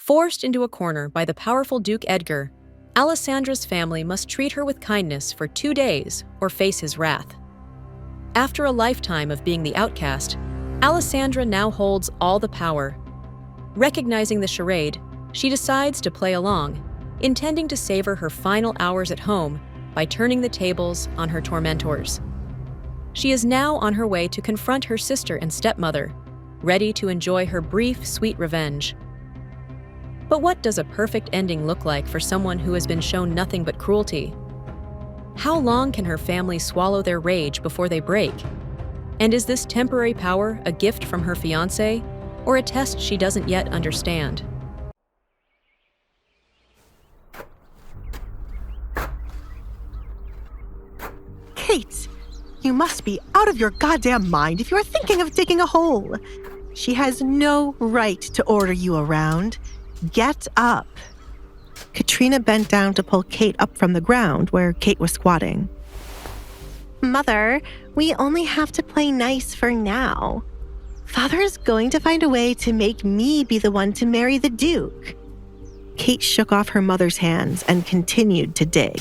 Forced into a corner by the powerful Duke Edgar, Alessandra's family must treat her with kindness for 2 days or face his wrath. After a lifetime of being the outcast, Alessandra now holds all the power. Recognizing the charade, she decides to play along, intending to savor her final hours at home by turning the tables on her tormentors. She is now on her way to confront her sister and stepmother, ready to enjoy her brief, sweet revenge. But what does a perfect ending look like for someone who has been shown nothing but cruelty? How long can her family swallow their rage before they break? And is this temporary power a gift from her fiancé, or a test she doesn't yet understand? Kate, you must be out of your goddamn mind if you are thinking of digging a hole. She has no right to order you around. Get up. Katrina bent down to pull Kate up from the ground where Kate was squatting. Mother, we only have to play nice for now. Father is going to find a way to make me be the one to marry the Duke. Kate shook off her mother's hands and continued to dig.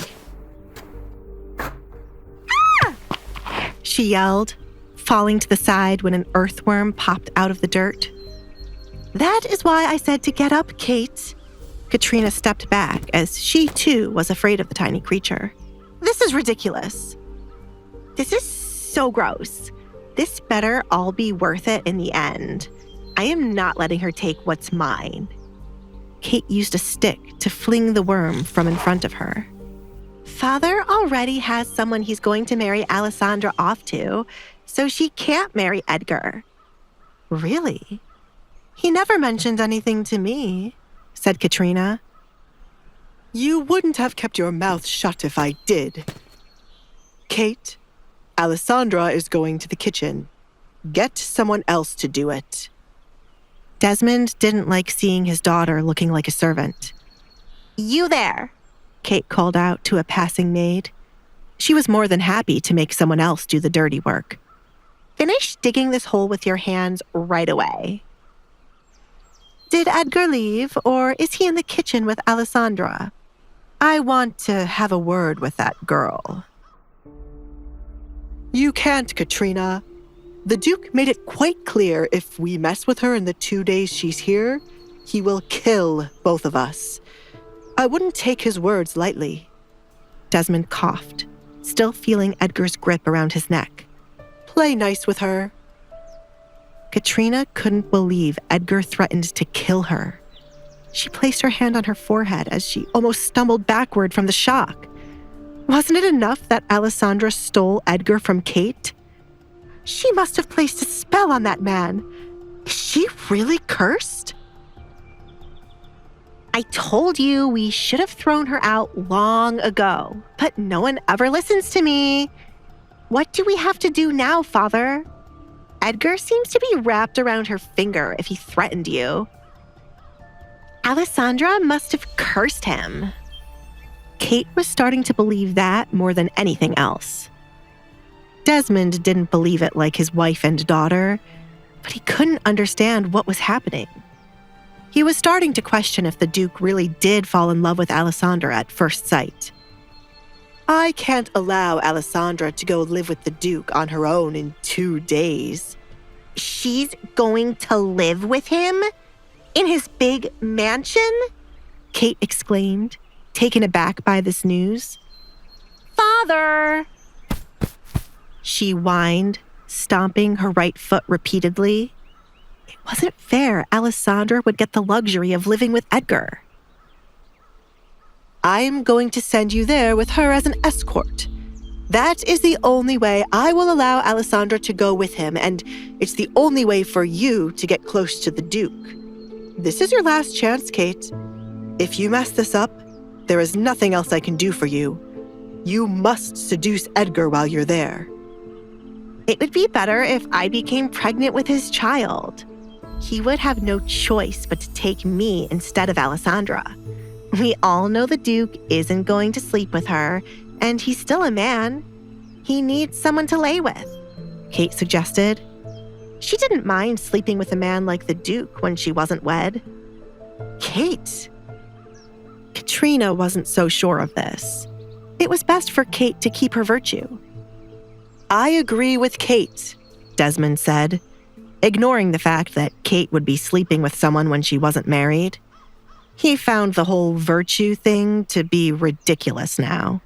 Ah! She yelled, falling to the side when an earthworm popped out of the dirt. That is why I said to get up, Kate. Katrina stepped back as she, too, was afraid of the tiny creature. This is ridiculous. This is so gross. This better all be worth it in the end. I am not letting her take what's mine. Kate used a stick to fling the worm from in front of her. Father already has someone he's going to marry Alessandra off to, so she can't marry Edgar. Really? He never mentioned anything to me, said Katrina. You wouldn't have kept your mouth shut if I did. Kate, Alessandra is going to the kitchen. Get someone else to do it. Desmond didn't like seeing his daughter looking like a servant. You there, Kate called out to a passing maid. She was more than happy to make someone else do the dirty work. Finish digging this hole with your hands right away. Did Edgar leave, or is he in the kitchen with Alessandra? I want to have a word with that girl. You can't, Katrina. The Duke made it quite clear if we mess with her in the 2 days she's here, he will kill both of us. I wouldn't take his words lightly. Desmond coughed, still feeling Edgar's grip around his neck. Play nice with her. Katrina couldn't believe Edgar threatened to kill her. She placed her hand on her forehead as she almost stumbled backward from the shock. Wasn't it enough that Alessandra stole Edgar from Kate? She must have placed a spell on that man. Is she really cursed? I told you we should have thrown her out long ago, but no one ever listens to me. What do we have to do now, Father? Edgar seems to be wrapped around her finger if he threatened you. Alessandra must have cursed him. Kate was starting to believe that more than anything else. Desmond didn't believe it like his wife and daughter, but he couldn't understand what was happening. He was starting to question if the Duke really did fall in love with Alessandra at first sight. I can't allow Alessandra to go live with the Duke on her own in 2 days. She's going to live with him? In his big mansion? Kate exclaimed, taken aback by this news. Father! She whined, stomping her right foot repeatedly. It wasn't fair Alessandra would get the luxury of living with Edgar. I'm going to send you there with her as an escort. That is the only way I will allow Alessandra to go with him, and it's the only way for you to get close to the Duke. This is your last chance, Kate. If you mess this up, there is nothing else I can do for you. You must seduce Edgar while you're there. It would be better if I became pregnant with his child. He would have no choice but to take me instead of Alessandra. We all know the Duke isn't going to sleep with her, and he's still a man. He needs someone to lay with, Kate suggested. She didn't mind sleeping with a man like the Duke when she wasn't wed. Kate? Katrina wasn't so sure of this. It was best for Kate to keep her virtue. I agree with Kate, Desmond said, ignoring the fact that Kate would be sleeping with someone when she wasn't married. He found the whole virtue thing to be ridiculous now.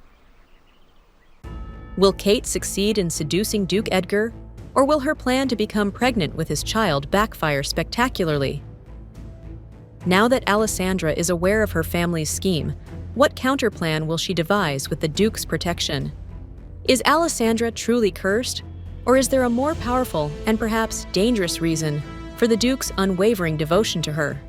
Will Kate succeed in seducing Duke Edgar, or will her plan to become pregnant with his child backfire spectacularly? Now that Alessandra is aware of her family's scheme, what counterplan will she devise with the Duke's protection? Is Alessandra truly cursed, or is there a more powerful and perhaps dangerous reason for the Duke's unwavering devotion to her?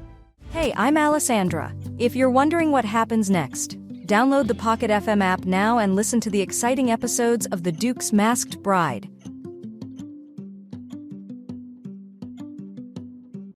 Hey, I'm Alessandra. If you're wondering what happens next, download the Pocket FM app now and listen to the exciting episodes of The Duke's Masked Bride.